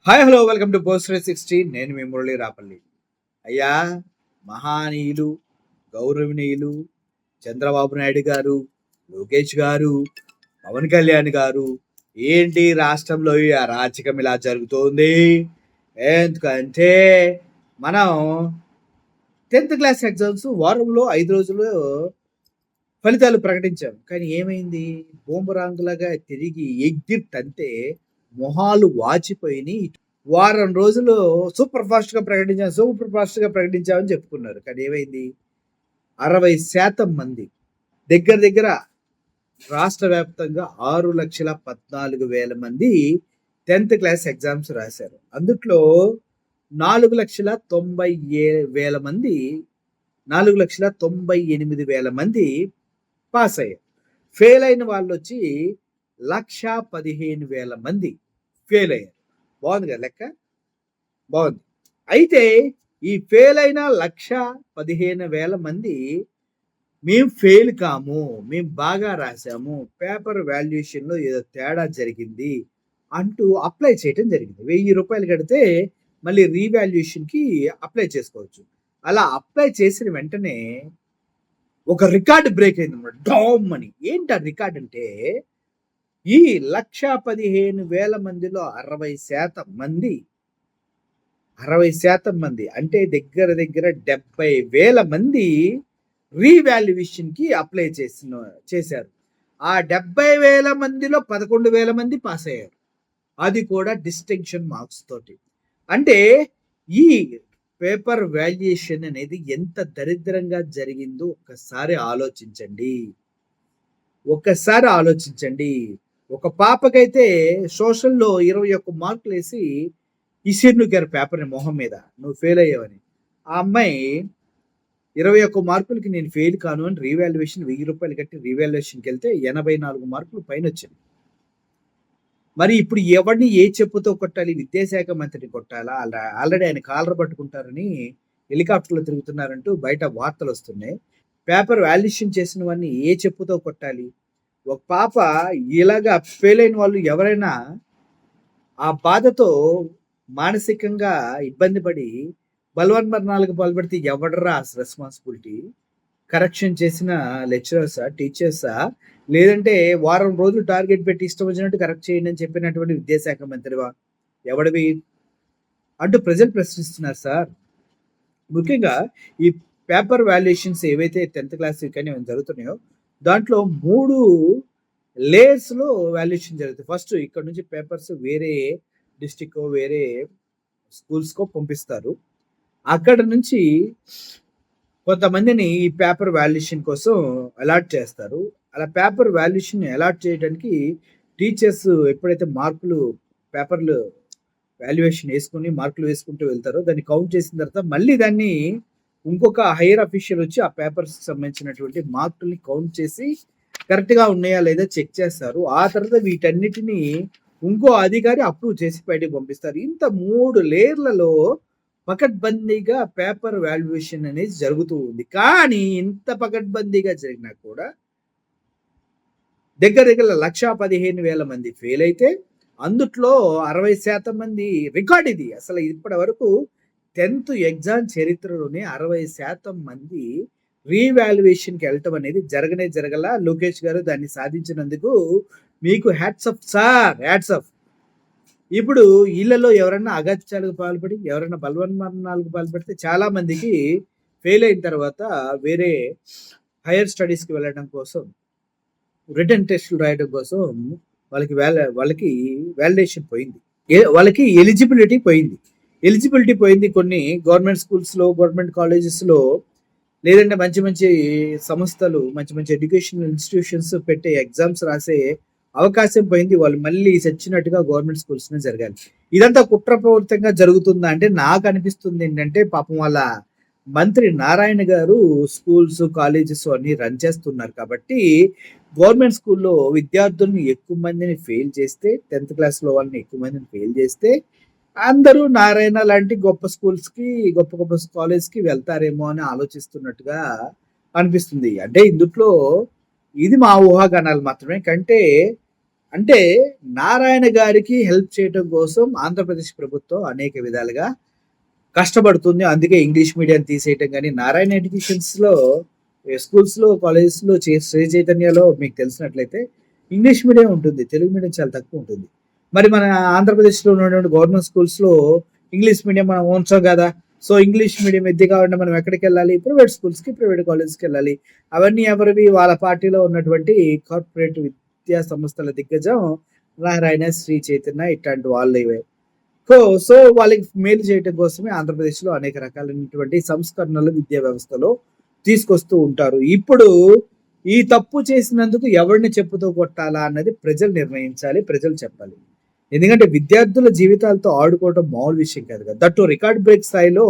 Hi hello welcome to post 360. నేను మీ మురళి రాపల్లి. అయ్యా, మహానీయులు, గౌరవనీయులు చంద్రబాబు నాయుడు గారు, లోకేష్ గారు, పవన్ కళ్యాణ్ గారు, ఏంటి రాష్ట్రంలో ఈ అరాచకం ఇలా జరుగుతోంది? ఎందుకంటే మనం 10th క్లాస్ ఎగ్జామ్స్ వారంలో 5 రోజుల్లో ఫలితాలు ప్రకటించాం. కానీ ఏమైంది? బూమరాంగ్‌లాగా తిరిగి ఎగిరితంతే మొహాలు వాచిపోయినియి. వారం రోజులు సూపర్ ఫాస్ట్‌గా ప్రకటించామని చెప్పుకున్నారు. కానీ ఏమైంది? 60% మంది దగ్గర దగ్గర రాష్ట్ర వ్యాప్తంగా 6,14,000 మంది 10th క్లాస్ ఎగ్జామ్స్ రాశారు. అందుట్లో 4,90,000 మంది 4,98,000 మంది పాస్ అయ్యారు. ఫెయిల్ అయిన వాళ్ళొచ్చి 1,15,000 మంది ఫెయిల్ అయ్యారు. బాగుంది కదా లెక్క? బాగుంది. అయితే ఈ ఫెయిల్ అయిన 1,15,000 మంది మేము ఫెయిల్ కాము, మేము బాగా రాసాము, పేపర్ వాల్యుయేషన్‌లో ఏదో తేడా జరిగింది అంటూ అప్లై చేయటం జరిగింది. రూ. 1,000 కడితే మళ్ళీ రీవాల్యుయేషన్‌కి అప్లై చేసుకోవచ్చు. అలా అప్లై చేసిన వెంటనే ఒక రికార్డ్ బ్రేక్ అయిందన్నమాట. డామ్ అని. ఏంటి ఆ రికార్డ్ అంటే ఈ 1,15,000 మందిలో 60% మంది అంటే దగ్గర దగ్గర 70,000 మంది రీవాల్యుయేషన్‌కి అప్లై చేశారు. ఆ 70,000 మందిలో 11,000 మంది పాస్ అయ్యారు. అది కూడా డిస్టింక్షన్ మార్క్స్ తోటి. అంటే ఈ పేపర్ వాల్యుయేషన్ అనేది ఎంత దరిద్రంగా జరిగిందో ఒక్కసారి ఆలోచించండి. ఒక పాపకైతే సోషల్‌లో 21 మార్కులేసి ఇసిరినూకారు పేపర్‌ని మొహం మీద. నువ్వు ఫెయిల్ అయ్యావని. ఆ అమ్మాయి 21 మార్కులకి నేను ఫెయిల్ కాను అని రీవాల్యుయేషన్ రూ. 1,000 కట్టి రీవాల్యుయేషన్‌కెళ్తే 84 మార్కులు పైనొచ్చింది. మరి ఇప్పుడు ఎవడిని ఏ చెప్పుతో కొట్టాలి? విద్యాశాఖ మంత్రిని కొట్టాలా? ఆల్రెడీ ఆయన కాలర్ పట్టుకుంటారని హెలికాప్టర్‌లో తిరుగుతున్నారంటూ బయట వార్తలొస్తున్నాయి. పేపర్ వాల్యుయేషన్ చేసిన వాడిని ఏ చెప్పుతో కొట్టాలి? ఒక పాప ఇలాగా ఫెయిల్ అయిన వాళ్ళు ఎవరైనా ఆ బాధతో మానసికంగా ఇబ్బంది పడి బలవన్మరణాలకు పాల్పడితే ఎవడరా రెస్పాన్సిబిలిటీ? కరెక్షన్ చేసిన లెక్చరర్సా? టీచర్సా? లేదంటే వారం రోజులు టార్గెట్ పెట్టి ఇష్టం వచ్చినట్టు కరెక్ట్ చేయండి అని చెప్పినటువంటి విద్యాశాఖ మంత్రివా? ఎవడివి? అంటూ ప్రజలు ప్రశ్నిస్తున్నారు సార్. ముఖ్యంగా ఈ పేపర్ వాల్యుయేషన్స్ ఏవైతే 10th క్లాస్ కానీ జరుగుతున్నాయో దాంట్లో 3 లేయర్స్‌లో వాల్యుయేషన్ జరుగుతుంది. ఫస్ట్ ఇక్కడ నుంచి పేపర్స్ వేరే డిస్ట్రిక్ట్‌కో, వేరే స్కూల్స్‌కో పంపిస్తారు. అక్కడ నుంచి కొంతమందిని ఈ పేపర్ వాల్యుయేషన్ కోసం అలాట్ చేస్తారు. అలా పేపర్ వాల్యుయేషన్ అలాట్ చేయడానికి టీచర్స్ ఎప్పుడైతే పేపర్‌లు వాల్యుయేషన్ యేసుకొని మార్కులు వేసుకుంటూ వెళ్తారో దాన్ని కౌంట్ చేసిన తర్వాత మళ్ళీ దాన్ని ఇంకొక హైయర్ అఫీషియల్ వచ్చి ఆ పేపర్స్‌కి సంబంధించినటువంటి మార్కుల్ని కౌంట్ చేసి కరెక్ట్‌గా ఉన్నాయా లేదా చెక్ చేస్తారు. ఆ తర్వాత వీటన్నిటిని ఇంకో అధికారి అప్రూవ్ చేసి బయటికి పంపిస్తారు. ఇంత 3 లేయర్‌లలో పకడ్బందీగా పేపర్ వాల్యుయేషన్ అనేది జరుగుతూ ఉంది. కానీ ఇంత పకడ్బందీగా జరిగినా కూడా దగ్గర దగ్గర 1,15,000 మంది ఫెయిల్ అయితే అందుట్లో 60% మంది రికార్డ్ ఇది. అసలు ఇప్పటి వరకు 10th ఎగ్జామ్ చరిత్రలోనే 60% మంది రీవాల్యుయేషన్‌కి వెళ్ళటం అనేది జరగల. లోకేష్ గారు దాన్ని సాధించినందుకు మీకు hats off sir. Hats off. ఇప్పుడు ఈళ్ళలో ఎవరన్నా అగత్యాలకు పాల్పడి, ఎవరైనా బలవన్మరణాలకు పాల్పడితే చాలా మందికి ఫెయిల్ అయిన తర్వాత వేరే హైయర్ స్టడీస్‌కి వెళ్ళడం కోసం, రిటన్ టెస్ట్‌లు రాయడం కోసం వాళ్ళకి వాలిడేషన్ పోయింది. వాళ్ళకి ఎలిజిబిలిటీ పోయింది. కొన్ని గవర్నమెంట్ స్కూల్స్‌లో, గవర్నమెంట్ కాలేజెస్‌లో లేదంటే మంచి మంచి సంస్థలు, మంచి మంచి ఎడ్యుకేషనల్ ఇన్‌స్టిట్యూషన్స్ పెట్టే ఎగ్జామ్స్ రాసే అవకాశం పోయింది. వాళ్ళు మళ్ళీ సచ్చినట్టుగా గవర్నమెంట్ స్కూల్స్‌నే జరగాలి. ఇదంతా కుట్రపూరితంగా జరుగుతుందా అంటే నాకు అనిపిస్తుంది ఏంటంటే పాపం వాళ్ళ మంత్రి నారాయణ గారు స్కూల్స్, కాలేజెస్ అన్నీ రన్ చేస్తున్నారు కాబట్టి గవర్నమెంట్ స్కూల్‌లో విద్యార్థుల్ని ఎక్కువ మందిని ఫెయిల్ చేస్తే 10th క్లాస్‌లో వాళ్ళని ఎక్కువ మందిని ఫెయిల్ చేస్తే అందరూ నారాయణ లాంటి గొప్ప స్కూల్స్‌కి, గొప్ప గొప్ప కాలేజ్‌కి వెళ్తారేమో అని ఆలోచిస్తున్నట్టుగా అనిపిస్తుంది. అంటే ఇందుట్లో ఇది మా ఊహాగానాలు మాత్రమే. కంటే అంటే నారాయణ గారికి హెల్ప్ చేయడం కోసం ఆంధ్రప్రదేశ్ ప్రభుత్వం అనేక విధాలుగా కష్టపడుతుంది. అందుకే ఇంగ్లీష్ మీడియం తీసేయటం గానీ, నారాయణ ఎడ్యుకేషన్స్‌లో స్కూల్స్‌లో, కాలేజెస్‌లో శ్రీ చైతన్యలో మీకు తెలిసినట్లయితే ఇంగ్లీష్ మీడియం ఉంటుంది. తెలుగు మీడియం చాలా తక్కువ ఉంటుంది. మరి మన ఆంధ్రప్రదేశ్‌లో ఉన్నటువంటి గవర్నమెంట్ స్కూల్స్‌లో ఇంగ్లీష్ మీడియం మనం ఉంచాం గదా! సో, ఇంగ్లీష్ మీడియం ఎద్ది కావాలంటే మనం ఎక్కడికెళ్ళాలి? ప్రైవేట్ స్కూల్స్‌కి, ప్రైవేట్ కాలేజెస్‌కెళ్ళాలి. అవన్నీ ఎవరివి? వాళ్ళ పార్టీలో ఉన్నటువంటి కార్పొరేట్ విద్యా సంస్థల దిగ్గజం నారాయణ, శ్రీ చైతన్య ఇట్లాంటి వాళ్ళివే. సో వాళ్ళకి మేలు చేయటం కోసమే ఆంధ్రప్రదేశ్‌లో అనేక రకాలైనటువంటి సంస్కరణలు విద్యా వ్యవస్థలో తీసుకొస్తూ ఉంటారు. ఇప్పుడు ఈ తప్పు చేసినందుకు ఎవరిని చెప్పుతో కొట్టాలా అన్నది ప్రజలు నిర్ణయించాలి. ప్రజలు చెప్పాలి. ఎందుకంటే విద్యార్థుల జీవితాలతో ఆడుకోవడం మామూలు విషయం కాదు కదా! దట్టు రికార్డ్ బ్రేక్ స్థాయిలో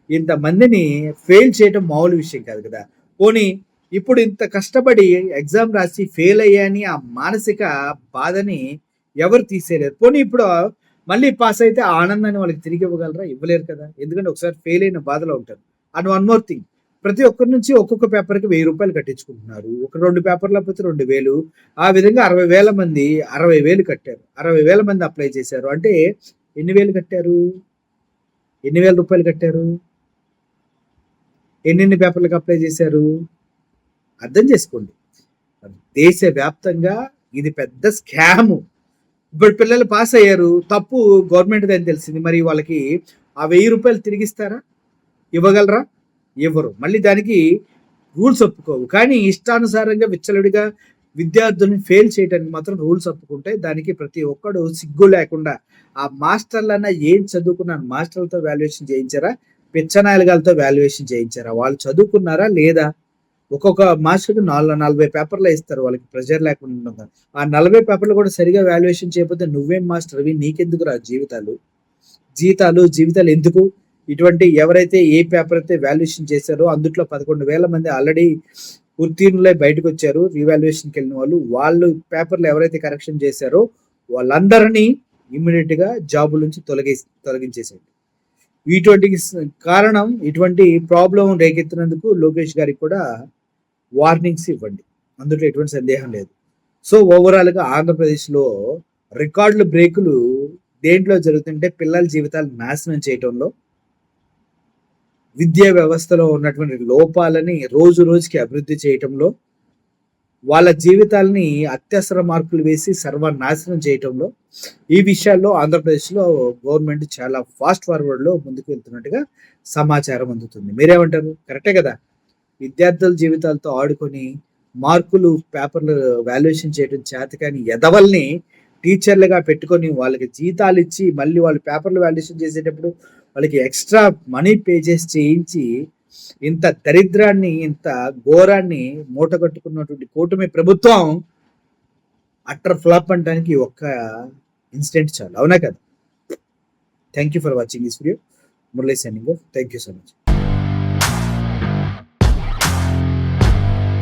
ఇంతమందిని ఫెయిల్ చేయడం మామూలు విషయం కాదు కదా! పోనీ ఇప్పుడు ఇంత కష్టపడి ఎగ్జామ్ రాసి ఫెయిల్ అయ్యాని ఆ మానసిక బాధని ఎవరు తీసేయలేరు. పోనీ ఇప్పుడు మళ్ళీ పాస్ అయితే ఆ ఆనందాన్ని వాళ్ళకి తిరిగి ఇవ్వగలరా? ఇవ్వలేరు కదా! ఎందుకంటే ఒకసారి ఫెయిల్ అయిన బాధలో ఉంటారు. అండ్ వన్ మోర్ థింగ్, ప్రతి ఒక్కరి నుంచి ఒక్కొక్క పేపర్‌కి రూ. 1000 కట్టించుకుంటున్నారు. ఒక 2 పేపర్‌లు లేకపోతే 2000. ఆ విధంగా 60,000 మంది 60,000 కట్టారు. 60,000 మంది అప్లై చేశారు. అంటే ఎన్ని వేలు కట్టారు? ఎన్ని వేల రూపాయలు కట్టారు? ఎన్నెన్ని పేపర్‌లకి అప్లై చేశారు? అర్థం చేసుకోండి. దేశవ్యాప్తంగా ఇది పెద్ద స్కాము. ఇప్పుడు పిల్లలు పాస్ అయ్యారు. తప్పు గవర్నమెంట్‌దని తెలిసింది. మరి వాళ్ళకి ఆ రూ. 1000 తిరిగిస్తారా? ఇవ్వగలరా? ఇవ్వరు. మళ్ళీ దానికి రూల్స్ ఒప్పుకోవు. కానీ ఇష్టానుసారంగా విచ్చలవిడిగా విద్యార్థుల్ని ఫెయిల్ చేయడానికి మాత్రం రూల్స్ ఒప్పుకుంటాయి. దానికి ప్రతి ఒక్కడు సిగ్గు లేకుండా ఆ మాస్టర్‌లన్నా ఏం చదువుకున్నారు? మాస్టర్‌లతో వాల్యుయేషన్ చేయించారా? పిచ్చనాయలుగాలతో వాల్యుయేషన్ చేయించారా? వాళ్ళు చదువుకున్నారా? లేదా? ఒక్కొక్క మాస్టర్‌కి 40 పేపర్‌లే ఇస్తారు. వాళ్ళకి ప్రెషర్ లేకుండా ఉండగా. ఆ 40 పేపర్‌లు కూడా సరిగ్గా వాల్యుయేషన్ చేయకపోతే నువ్వేం మాస్టర్‌వి? నీకెందుకురా జీవితాలు? జీవితాలు ఎందుకు? ఇటువంటి ఎవరైతే ఏ పేపర్ అయితే వాల్యుయేషన్ చేశారో అందుట్లో 11,000 మంది ఆల్రెడీ ఉత్తీర్ణులై బయటకొచ్చారు. రీవాల్యుయేషన్‌కెళ్ళిన వాళ్ళు. వాళ్ళు పేపర్‌లు ఎవరైతే కరెక్షన్ చేశారో వాళ్ళందరినీ ఇమ్మీడియేట్‌గా జాబుల నుంచి తొలగించేసేయండి. ఇటువంటి కారణం ఇటువంటి ప్రాబ్లమ్ రేకెత్తినందుకు లోకేష్ గారికి కూడా వార్నింగ్స్ ఇవ్వండి. అందులో ఎటువంటి సందేహం లేదు. సో, ఓవరాల్‌గా ఆంధ్రప్రదేశ్‌లో రికార్డులు బ్రేకులు దేంట్లో జరుగుతుంటే పిల్లల జీవితాలు నాశనం చేయటంలో, విద్యా వ్యవస్థలో ఉన్నటువంటి లోపాలని రోజు రోజుకి అభివృద్ధి చేయటంలో, వాళ్ళ జీవితాల్ని అత్యవసర మార్కులు వేసి సర్వనాశనం చేయటంలో, ఈ విషయాల్లో ఆంధ్రప్రదేశ్‌లో గవర్నమెంట్ చాలా ఫాస్ట్ ఫార్వర్డ్‌లో ముందుకు వెళ్తున్నట్టుగా సమాచారం అందుతుంది. మీరేమంటారు? కరెక్టే కదా! విద్యార్థుల జీవితాలతో ఆడుకొని, మార్కులు పేపర్‌లు వాల్యుయేషన్ చేయడం చేతకాని ఎదవల్ని టీచర్లుగా పెట్టుకొని, వాళ్ళకి జీతాలిచ్చి, మళ్ళీ వాళ్ళు పేపర్‌లు వాల్యుయేషన్ చేసేటప్పుడు వాళ్ళకి ఎక్స్‌ట్రా మనీ పే చేసి చేయించి, ఇంత దరిద్రాన్ని, ఇంత ఘోరాన్ని మూటగట్టుకున్నటువంటి కూటమి ప్రభుత్వం అట్టర్ ఫ్లాప్ అనడానికి ఒక్క ఇన్సిడెంట్ చాలు. అవునా కదా? Thank you for watching this video. Murali signing off. Thank you so much.